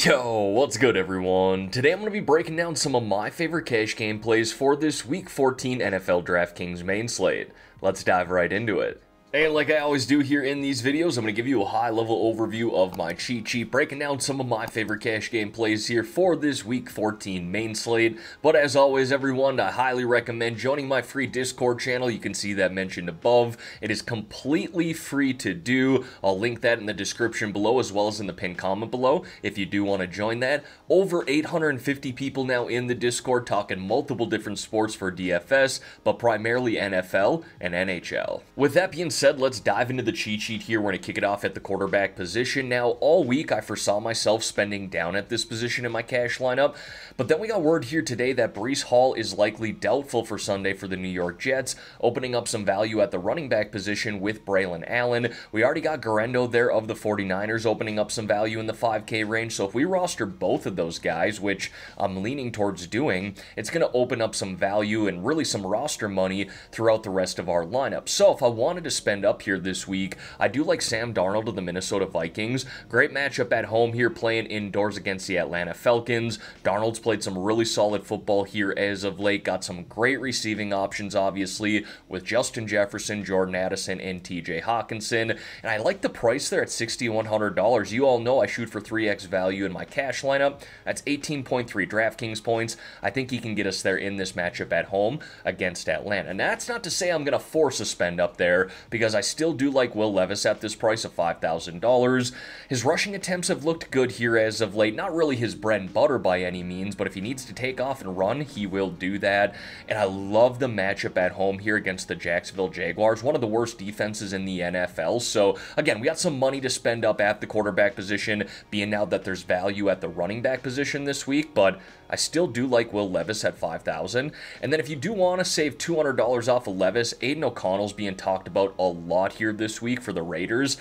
Yo, what's good everyone? Today I'm going to be breaking down some of my favorite cash game plays for this Week 14 NFL DraftKings main slate. Let's dive right into it. And like I always do here in these videos, I'm going to give you a high-level overview of my cheat sheet, breaking down some of my favorite cash game plays here for this Week 14 main slate. But as always, everyone, I highly recommend joining my free Discord channel. You can see that mentioned above. It is completely free to do. I'll link that in the description below as well as in the pinned comment below if you do want to join that. Over 850 people now in the Discord talking multiple different sports for DFS, but primarily NFL and NHL. With that being said, let's dive into the cheat sheet here. We're going to kick it off at the quarterback position. Now, all week I foresaw myself spending down at this position in my cash lineup, but then we got word here today that Breece Hall is likely doubtful for Sunday for the New York Jets, opening up some value at the running back position with Braylon Allen. We already got Garendo there of the 49ers opening up some value in the 5K range, so if we roster both of those guys, which I'm leaning towards doing, it's going to open up some value and really some roster money throughout the rest of our lineup. So if I wanted to spend up here this week, I do like Sam Darnold of the Minnesota Vikings. Great matchup at home here, playing indoors against the Atlanta Falcons. Darnold's played some really solid football here as of late, got some great receiving options, obviously, with Justin Jefferson, Jordan Addison, and TJ Hawkinson. And I like the price there at $6,100. You all know I shoot for 3x value in my cash lineup. That's 18.3 DraftKings points. I think he can get us there in this matchup at home against Atlanta. And that's not to say I'm going to force a spend up there, because I still do like Will Levis at this price of $5,000. His rushing attempts have looked good here as of late. Not really his bread and butter by any means, but if he needs to take off and run, he will do that. And I love the matchup at home here against the Jacksonville Jaguars, one of the worst defenses in the NFL. So again, we got some money to spend up at the quarterback position, being now that there's value at the running back position this week, but I still do like Will Levis at $5,000. And then if you do want to save $200 off of Levis, Aiden O'Connell's being talked about a lot here this week for the Raiders.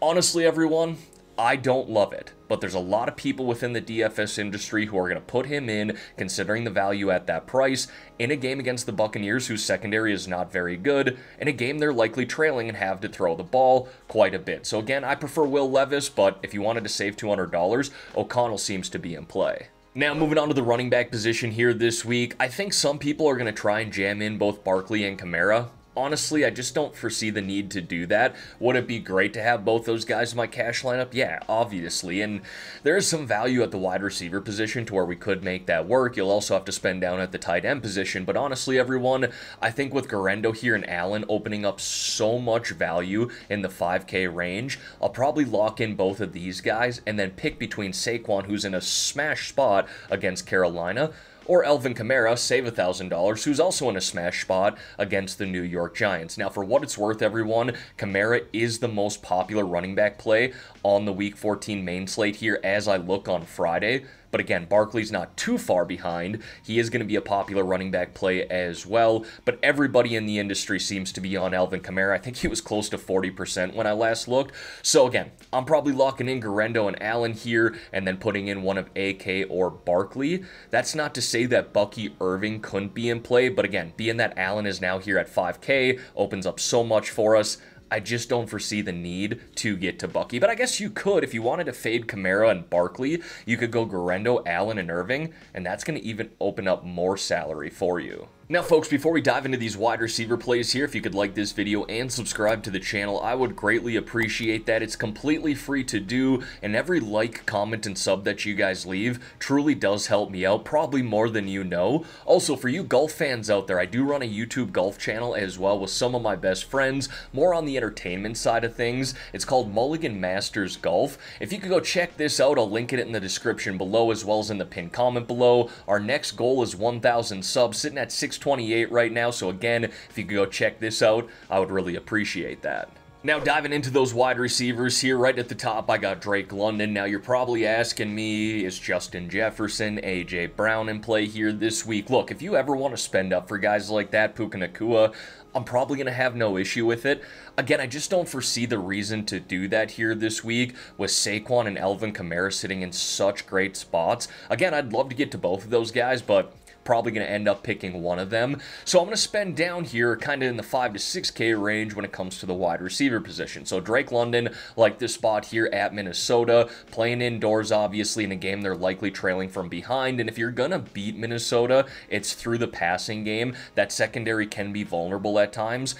Honestly, everyone, I don't love it, but there's a lot of people within the DFS industry who are going to put him in, considering the value at that price, in a game against the Buccaneers, whose secondary is not very good, in a game they're likely trailing and have to throw the ball quite a bit. So again, I prefer Will Levis, but if you wanted to save $200, O'Connell seems to be in play. Now, moving on to the running back position here this week, I think some people are going to try and jam in both Barkley and Kamara. Honestly, I just don't foresee the need to do that. Would it be great to have both those guys in my cash lineup? Yeah, obviously, and there is some value at the wide receiver position to where we could make that work. You'll also have to spend down at the tight end position, but honestly, everyone, I think with Garendo here and Allen opening up so much value in the 5K range, I'll probably lock in both of these guys and then pick between Saquon, who's in a smash spot against Carolina, or Alvin Kamara, save $1,000, who's also in a smash spot against the New York Giants. Now, for what it's worth, everyone, Kamara is the most popular running back play on the Week 14 main slate here as I look on Friday. But again, Barkley's not too far behind. He is going to be a popular running back play as well. But everybody in the industry seems to be on Alvin Kamara. I think he was close to 40% when I last looked. So again, I'm probably locking in Garendo and Allen here and then putting in one of AK or Barkley. That's not to say that Bucky Irving couldn't be in play. But again, being that Allen is now here at 5K, opens up so much for us. I just don't foresee the need to get to Bucky. But I guess you could, if you wanted to fade Kamara and Barkley, you could go Garendo, Allen, and Irving, and that's going to even open up more salary for you. Now, folks, before we dive into these wide receiver plays here, if you could like this video and subscribe to the channel, I would greatly appreciate that. It's completely free to do, and every like, comment, and sub that you guys leave truly does help me out, probably more than you know. Also, for you golf fans out there, I do run a YouTube golf channel as well with some of my best friends, more on the entertainment side of things. It's called Mulligan Masters Golf. If you could go check this out, I'll link it in the description below as well as in the pinned comment below. Our next goal is 1,000 subs, sitting at 628 right now, so again, if you could go check this out, I would really appreciate that. Now, diving into those wide receivers here, right at the top, I got Drake London. Now, you're probably asking me, is Justin Jefferson, A.J. Brown in play here this week? Look, if you ever want to spend up for guys like that, Puka Nacua, I'm probably going to have no issue with it. Again, I just don't foresee the reason to do that here this week with Saquon and Alvin Kamara sitting in such great spots. Again, I'd love to get to both of those guys, but probably going to end up picking one of them. So I'm going to spend down here kind of in the 5 to 6K range when it comes to the wide receiver position. So Drake London, like this spot here at Minnesota, playing indoors obviously in a game they're likely trailing from behind, and if you're going to beat Minnesota, it's through the passing game. That secondary can be vulnerable at times.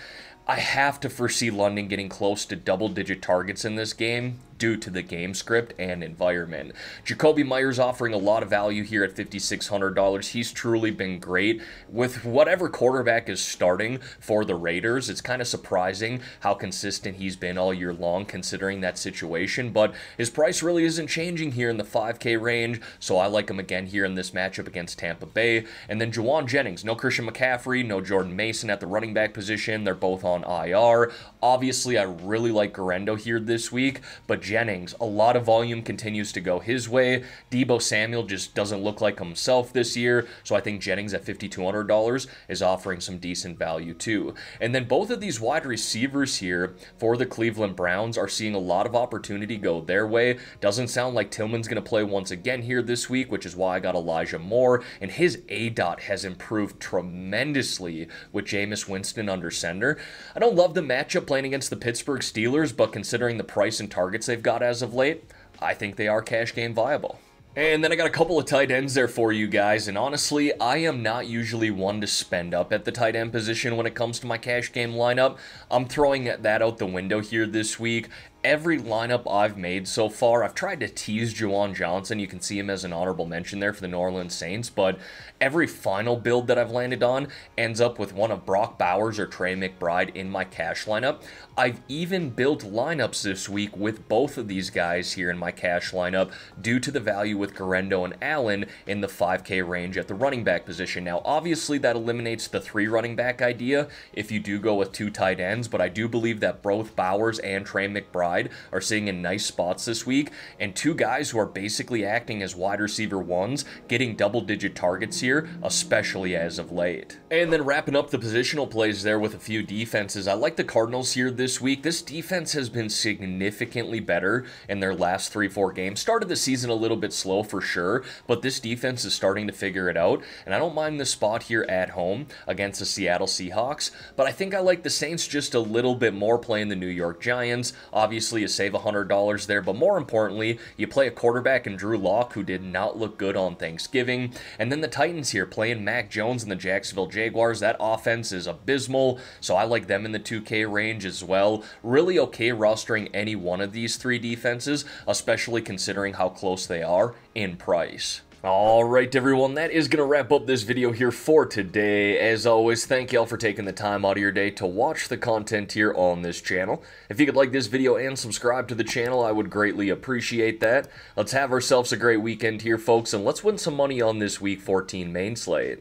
I have to foresee London getting close to double-digit targets in this game due to the game script and environment. Jacoby Myers offering a lot of value here at $5,600. He's truly been great. With whatever quarterback is starting for the Raiders, it's kind of surprising how consistent he's been all year long considering that situation, but his price really isn't changing here in the 5K range, so I like him again here in this matchup against Tampa Bay. And then Juwan Jennings, no Christian McCaffrey, no Jordan Mason at the running back position. They're both on IR. Obviously, I really like Garendo here this week, but Jennings, a lot of volume continues to go his way. Deebo Samuel just doesn't look like himself this year, so I think Jennings at $5,200 is offering some decent value too. And then both of these wide receivers here for the Cleveland Browns are seeing a lot of opportunity go their way. Doesn't sound like Tillman's going to play once again here this week, which is why I got Elijah Moore, and his ADOT has improved tremendously with Jameis Winston under center. I don't love the matchup playing against the Pittsburgh Steelers, but considering the price and targets they've got as of late, I think they are cash game viable. And then I got a couple of tight ends there for you guys, and honestly, I am not usually one to spend up at the tight end position when it comes to my cash game lineup. I'm throwing that out the window here this week. Every lineup I've made so far, I've tried to tease Juwan Johnson. You can see him as an honorable mention there for the New Orleans Saints, but every final build that I've landed on ends up with one of Brock Bowers or Trey McBride in my cash lineup. I've even built lineups this week with both of these guys here in my cash lineup due to the value with Garendo and Allen in the 5K range at the running back position. Now, obviously, that eliminates the 3 running back idea if you do go with 2 tight ends, but I do believe that both Bowers and Trey McBride are sitting in nice spots this week, and 2 guys who are basically acting as wide receiver ones, getting double-digit targets here, especially as of late. And then wrapping up the positional plays there with a few defenses, I like the Cardinals here this week. This defense has been significantly better in their last 3-4 games. Started the season a little bit slow for sure, but this defense is starting to figure it out, and I don't mind the spot here at home against the Seattle Seahawks, but I think I like the Saints just a little bit more playing the New York Giants. Obviously, you save $100 there, but more importantly, you play a quarterback in Drew Lock who did not look good on Thanksgiving. And then the Titans here playing Mac Jones and the Jacksonville Jaguars. That offense is abysmal, so I like them in the 2K range as well. Really okay rostering any one of these 3 defenses, especially considering how close they are in price. Alright everyone, that is going to wrap up this video here for today. As always, thank y'all for taking the time out of your day to watch the content here on this channel. If you could like this video and subscribe to the channel, I would greatly appreciate that. Let's have ourselves a great weekend here, folks, and let's win some money on this Week 14 main slate.